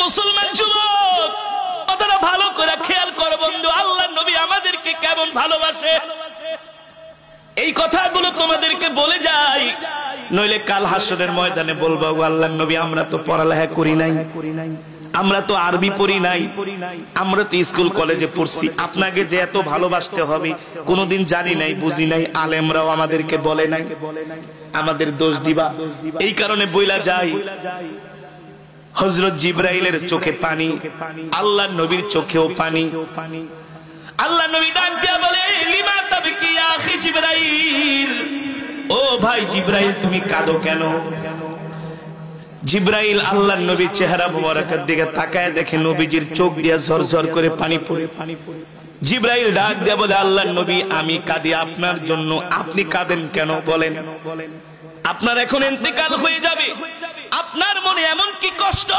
মুসলমান যুবক, কথাটা ভালো করে খেয়াল করো বন্ধু, আল্লাহর নবী আমাদেরকে কেমন ভালোবাসে এই কথাগুলো তোমাদেরকে বলে যাই, নইলে কাল হাসরের ময়দানে বলবো আল্লাহর নবী আমরা তো পড়ালেখা করি নাই, আমরা তো আরবি পড়ি নাই, আমরা তো স্কুল কলেজে পড়ছি, আপনাকে যে এত ভালোবাসতে হবে কোনোদিন জানি নাই, বুঝি নাই, আলেমরাও আমাদেরকে বলে নাই, আমাদের দোষ দিবা। এই কারণে বইলা যাই, হযরত জিবরাইলের চোখে পানি, আল্লাহর নবীর চোখেও পানি। আল্লাহ নবী ডাক দিয়া বলে, লিমা তাবকি ইয়া আখি জিবরাইল, ও ভাই জিবরাইল তুমি কাঁদো কেন? জিবরাইল আল্লাহর নবীর চেহারা মোবারকের দিকে তাকায় দেখে নবীজির চোখ দিয়া ঝরঝর করে পানি পড়ে। জিবরাইল ডাক দিয়া বলে, আল্লাহর নবী আমি কাঁদি আপনার জন্য, আপনি কাঁদেন কেন বলেন? আপনার এখন ইন্তেকাল হয়ে যাবে, আপনার মনে এমন কি কষ্ট?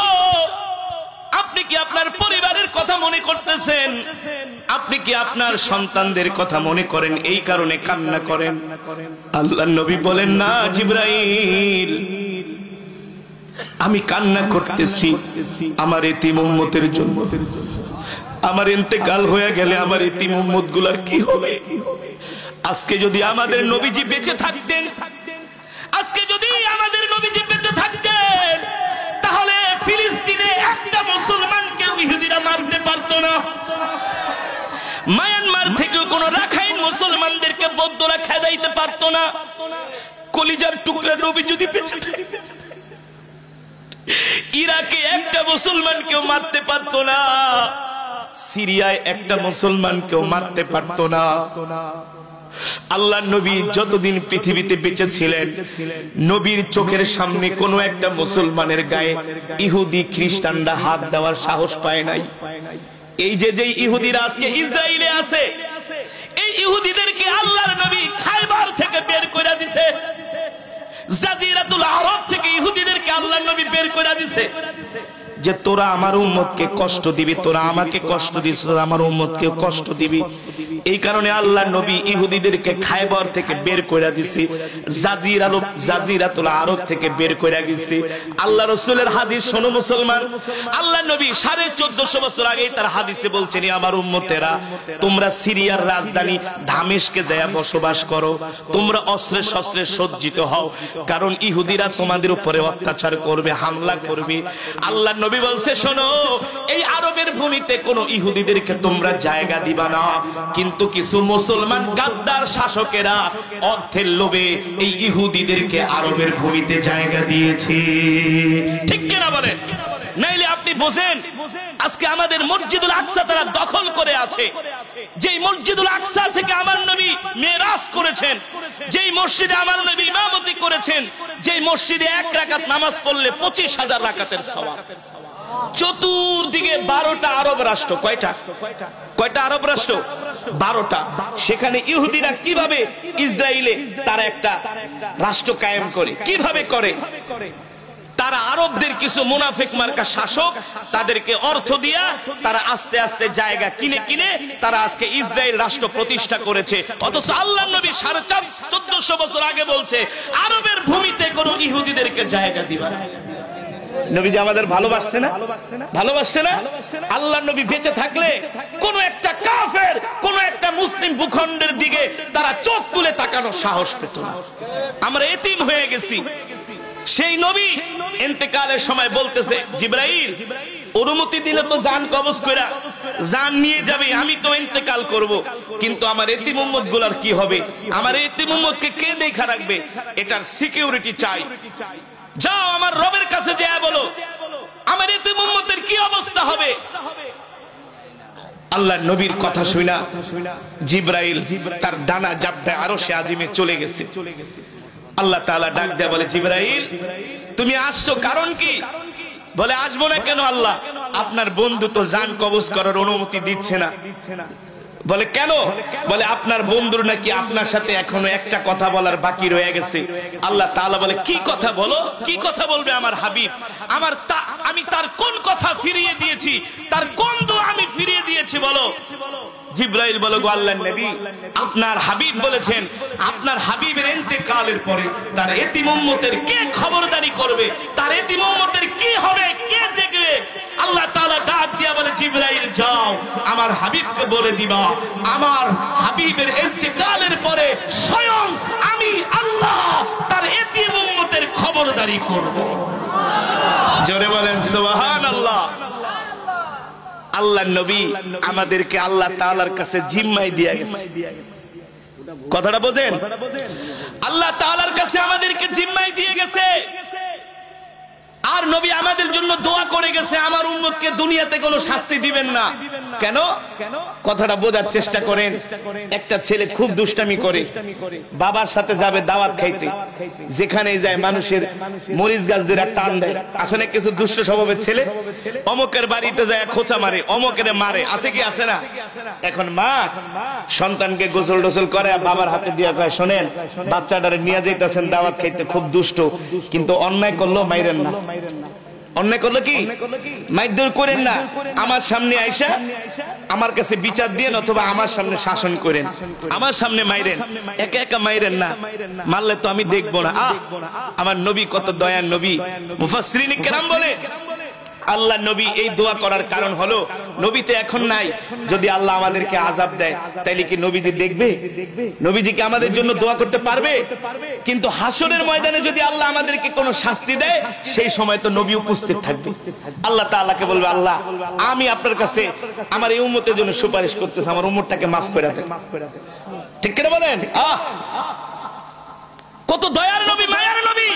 আপনি কি আপনার পরিবারের কথা মনে করতেছেন? আপনি কি আপনার সন্তানদের কথা মনে করেন, এই কারণে কান্না করেন? আল্লাহর নবী বলেন, না জিবরাইল, আমি কান্না করতেছি আমার এতিম উম্মতের জন্য। আমার ইন্তেকাল হয়ে গেলে আমার এতিম উম্মত গুলার কি হবে? আজকে যদি আমাদের নবীজি বেঁচে থাকতেন, আজকে যদি আমাদের নবীজি বেঁচে থাকতেন, তাহলে ফিলিস্তিনে একটা মুসলমানকে ইহুদিরা মারতে পারতো না। মায়ানমার থেকে কোনো রাখাইন মুসলমানদেরকে বৌদ্ধরা খেদাইতে পারতো না। কলিজার টুকরা নবী যদি বেঁচে থাকতেন, ইরাকে একটা মুসলমানকেও মারতে পারতো না, সিরিয়ায় একটা মুসলমানকেও মারতে পারতো না। আল্লাহর নবী যতদিন পৃথিবীতে বেঁচে ছিলেন, নবীর চোখের সামনে কোনো একটা মুসলমানের গায়ে ইহুদি খ্রিস্টানরা হাত দেওয়ার সাহস পায় নাই। এই যে ইহুদিরা আজকে ইসরায়েলে আছে, এই ইহুদিদেরকে আল্লাহর নবী খায়বার থেকে বের করে দিয়েছে, জাজিরাতুল আরব থেকে ইহুদিদেরকে আল্লাহর নবী বের করে দিয়েছে, যে তোরা আমার উম্মতকে কষ্ট দিবি, তোরা আমাকে কষ্ট দিস, তোরা আমার উম্মতকে কষ্ট দিবি। এই কারণে আল্লাহর নবী ইহুদিদেরকে খায়বার থেকে বের করে দিয়েছে, জাজিরাতুল আরব থেকে বের করে দিয়েছে। আল্লাহ রাসূলের হাদিস শোনো মুসলমান, আল্লাহর নবী 1450 বছর আগে তার হাদিসে বলছেন, আমার উম্মতেরা তোমরা সিরিয়ার রাজধানী দামেস্কে যায় বসবাস করো, তোমরা অস্ত্রে শস্ত্রে সজ্জিত হও, কারণ ইহুদিরা তোমাদের উপরে অত্যাচার করবে, হামলা করবে। আল্লাহর নবী বলছে, শোনো, এই আরবের ভূমিতে কোন ইহুদিদেরকে তোমরা জায়গা দিবা না, কিন্তু কিছু মুসলমান গাদ্দার শাসকেরা অর্থের লোভে এই ইহুদিদেরকে আরবের ভূমিতে জায়গা দিয়েছে। ঠিক কিনা বলেন? নাইলে আপনি বোঝেন, আজকে আমাদের মসজিদুল আকসা তারা দখল করে আছে। যেই মসজিদুল আকসা থেকে আমার নবী মেরাজ করেছেন, যেই মসজিদে আমার নবী ইমামতি করেছেন, যেই মসজিদে 1 রাকাত নামাজ পড়লে 25,000 রাকাতের সওয়াব, চতুর্দিকে 12টা আরব রাষ্ট্র। কয়টা আরব রাষ্ট্র? 12টা। সেখানে ইহুদিরা কিভাবে ইসরায়েলে তারা একটা রাষ্ট্র কায়েম করে, কিভাবে করে? তারা আরবদের কিছু মুনাফিক মার্কা শাসক, তাদেরকে অর্থ দিয়া তারা আস্তে আস্তে জায়গা কিনে কিনে তারা আজকে ইসরায়েল রাষ্ট্র প্রতিষ্ঠা করেছে। অথচ আল্লাহর নবী 1450 বছর আগে বলছে, আরবের ভূমিতে কোন ইহুদিদেরকে জায়গা দিবা না। নবীজি আমাদের ভালোবাসছে না? ভালোবাসছে না? আল্লাহর নবী বেঁচে থাকলে কোন একটা কাফের কোন একটা মুসলিম ভূখণ্ডের দিকে তারা চোখ তুলে তাকানোর সাহস পেত না। আমরা এতিম হয়ে গেছি। সেই নবী ইন্তেকালের সময় বলতেছে, জিবরাইল অনুমতি দিলে তো জান কবজ কইরা জান নিয়ে যাবে, আমি তো ইন্তেকাল করব, কিন্তু আমার এতিম উম্মত গুলার কি হবে? আমার এতিম উম্মতকে কে দেখা রাখবে? এটার সিকিউরিটি চাই। যাও আমার রবের কাছে যায় বলো, আমার এতিম উম্মতের কি অবস্থা হবে? আল্লাহর নবীর কথা শুনা জিবরাইল তার ডানা জাপটা আরশে আজিমে চলে গেছে। আল্লাহ তাআলা ডাক দেয়া বলে, জিবরাইল তুমি আসছো কারণ কি? বলে, আসবো না কেন আল্লাহ, আপনার বন্ধু তো জান কবজ করার অনুমতি দিচ্ছে না। বলে, কেন? বলে, আপনার বন্ধুর নাকি আপনার সাথে এখনো একটা কথা বলার বাকি রয়ে গেছে। আল্লাহ তাআলা বলে, কি কথা বলো? কি কথা বলবে আমার হাবিব? আমি তার কোন কথা ফিরিয়ে দিয়েছি? তার কোন দোয়া আমি ফিরিয়ে দিয়েছি বলো? জিবরাইল বলে, গো আল্লাহর নবী, আপনার হাবিব বলেছেন, আপনার হাবিবের ইন্তেকালের পরে তার এতিম উম্মতের কে খবরদারি করবে? তার এতিম উম্মতের কি হবে? কে দেখবে? আল্লাহ আমার হাবিবকে বলে দিবা আমার হাবিবের ইন্তেকালের পরে স্বয়ং আমি আল্লাহ তার এতিম উম্মতের খবরদারি করব। জোরে বলেন সুবহানাল্লাহ। আল্লাহ নবী আমাদেরকে আল্লাহ তাআলার কাছে জিম্মায় দিয়ে গেছে। কথাটা বোঝেন? আল্লাহ তাআলার কাছে আমাদেরকে জিম্মায় দিয়ে গেছে। আর নবী আমাদের জন্য দোয়া করে গেছে আমার উম্মতকে দুনিয়াতে কোনো শাস্তি দিবেন না। কেন? কথাটা বোঝার চেষ্টা করেন। একটা ছেলে খুব দুষ্টামি করে, বাবার সাথে যাবে দাওয়াত খাইতে, যেখানে যায় মানুষের মরিচ গাছ ধরে টান দেয়। আছে না কিছু দুষ্ট স্বভাবের ছেলে? অমকের বাড়িতে যায় খোঁচা মারে, অমকের মারে, আছে কি আছে না? এখন মা সন্তানকে গোসল টোসল করে বাবার হাতে দিয়া কয়, শোনেন বাচ্চাটারে নিয়ে যাইতেছেন দাওয়াত খাইতে, খুব দুষ্ট, কিন্তু অন্যায় করলো মাইরেন না। অন্যায় করলো কি মাইর করেন না, আমার সামনে আইসা আমার কাছে বিচার দিয়ে অথবা আমার সামনে শাসন করেন, আমার সামনে মাইরেন, একা একা মাইরেন না, মারলে তো আমি দেখবো না। আমার নবী কত দয়ার নবী। মুফাসসিরিন কেরাম বলে আল্লাহ নবী এই দোয়া করার কারণ হলো নবীতে এখন নাই। যদি আল্লাহ আমাদেরকে আযাব দেয় তাইলে কি নবীজি দেখবে? নবীজি কি আমাদের জন্য দোয়া করতে পারবে? কিন্তু হাসরের ময়দানে যদি আল্লাহ আমাদেরকে কোনো শাস্তি দেয় সেই সময় তো নবী উপস্থিত থাকবে। আল্লাহ তাআলাকে বলবে, আল্লাহ আমি আপনার কাছে আমার এই উম্মতের জন্য সুপারিশ করতেছি, আমার উম্মতটাকে মাফ করে দেন। ঠিক কিনা বলেন? কত দয়ার নবী, মায়ার নবী।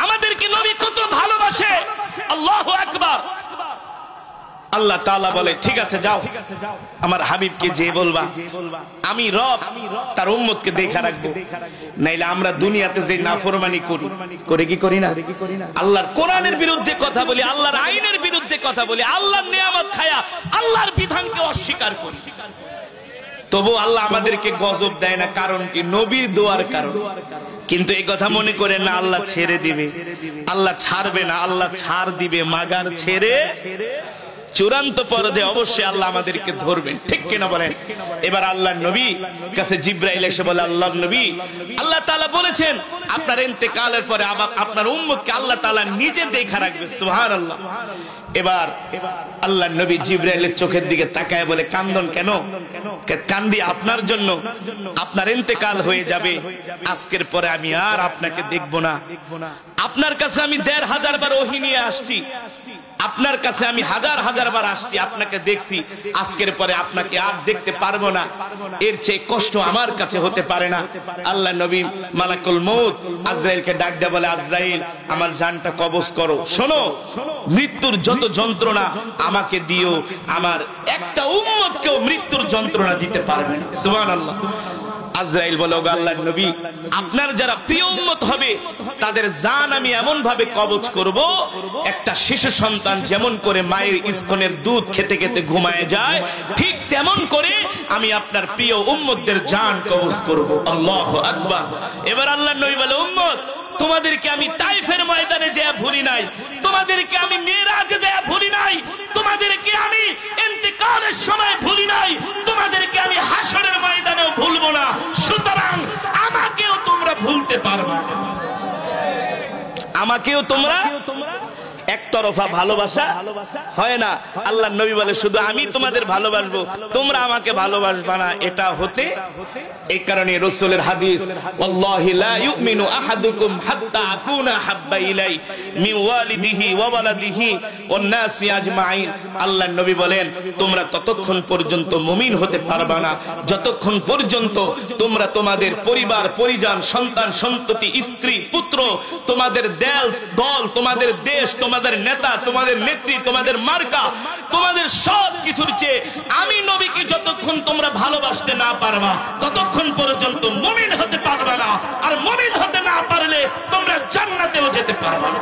আমাদেরকে নবী কত ভালোবাসে। আল্লাহু আকবার। আল্লাহ তাআলা বলে, ঠিক আছে যাও আমার হাবিবকে যে বলবা আমি রব তার উম্মতকে দেখা রাখবো। নাইলে আমরা দুনিয়াতে যে নাফরমানি করি, করে কি করি না? আল্লাহর কোরআনের বিরুদ্ধে কথা বলি, আল্লাহর আইনের বিরুদ্ধে কথা বলি, আল্লাহর নিয়ামত খায়া আল্লাহর বিধানকে অস্বীকার করি, তবু আল্লাহ আমাদেরকে গজব দেয় না। কারণ কি? নবীর দোয়ার কারণ। কিন্তু এই কথা মনে করেন না আল্লাহ ছেড়ে দিবে, আল্লাহ ছাড়বে না, আল্লাহ ছাড় দিবে মাগার ছেড়ে চূড়ান্ত পর্যায়ে অবশ্যই আল্লাহ আমাদেরকে ধরবেন। ঠিক কিনা বলেন? এবার আল্লাহর নবী কাছে জিবরাইল এসে বলে, আল্লাহর নবী আল্লাহ তাআলা বলেছেন আপনার ইন্তেকালের পরে আপনার উম্মতকে আল্লাহ তাআলা নিজে দেখা রাখবে। সুবহানাল্লাহ। এবার আল্লাহর নবী জিবরাইলের চোখের দিকে তাকায় বলে, কান্দন কেন? কান্দি আপনার জন্য, আপনার ইন্তেকাল হয়ে যাবে, আজকের পরে আমি আর আপনাকে দেখব না। আপনার কাছে আমি ১৫০০ বার ওহী নিয়ে আসছি, আপনার কাছে আমি হাজার হাজার বার আসছি, আপনাকে দেখছি, আজকের পরে আপনাকে আর দেখতে পারবো না, এর চেয়ে কষ্ট আমার কাছে হতে পারে না। আল্লাহ নবী মালাকুল মউত আজরাইলকে ডাক দেয়া বলে, আজরাইল আমার জানটা কবজ করো, শোনো মৃত্যুর যত যন্ত্রণা আমাকে দিও, আমার একটা উম্মতকেও মৃত্যুর যন্ত্রণা দিতে পারবে না। সুবহানাল্লাহ। আজরাইল বলে, ওগো আল্লাহর নবী আপনার যারা প্রিয় উম্মত হবে তাদের জান আমি এমন ভাবে কবজ করব, একটা শিশু সন্তান যেমন করে মায়ের স্তনের দুধ খেতে খেতে ঘুমায় যায়, ঠিক তেমন করে আমি আপনার প্রিয় উম্মতদের জান কবজ করব। আল্লাহু আকবার। এবার আল্লাহর নবী বলে, উম্মত তোমাদেরকে আমি তাইফের ময়দানে যেয়ে ভুলি নাই, তোমাদেরকে আমি মেরাজে যেয়ে ভুলি নাই, তোমাদেরকে আমি ইন্তেকালের সময় ভুলি নাই, তোমাদেরকে আমি হাসরের ময়দানেও ভুলবো না। সুতরাং আমাকেও তোমরা ভুলতে পারবে না, আমাকেও তোমরা একতরফা ভালোবাসা হয় না। আল্লাহর নবী বলে, শুধু আমি তোমাদের ভালোবাসবো, তোমরা আমাকে ভালোবাসবা না, এটা হতে। এই কারণে রাসূলের হাদিস, ওয়াল্লাহি লা ইউমিনু আহাদুকুম হাত্তা আকুনা হাব্বা ইলাই মিন ওয়ালিদিহি ওয়া ওয়ালাদিহি ওয়ান নাসি আজমাইন। আল্লাহর নবী বলেন, তোমরা ততক্ষণ পর্যন্ত মুমিন হতে পারবা না যতক্ষণ পর্যন্ত তোমরা তোমাদের পরিবার পরিজন, সন্তান সন্ততি, স্ত্রী পুত্র, তোমাদের দল, তোমাদের দেশ, তোমাদের নেতা, তোমাদের নেত্রী, তোমাদের মার্কা, তোমাদের সব কিছুর চেয়ে আমি নবীকে যতক্ষণ তোমরা ভালোবাসতে না পারবা ততক্ষণ পর্যন্ত মুমিন হতে পারবে না। আর মুমিন হতে না পারলে তোমরা জান্নাতেও যেতে পারবে না।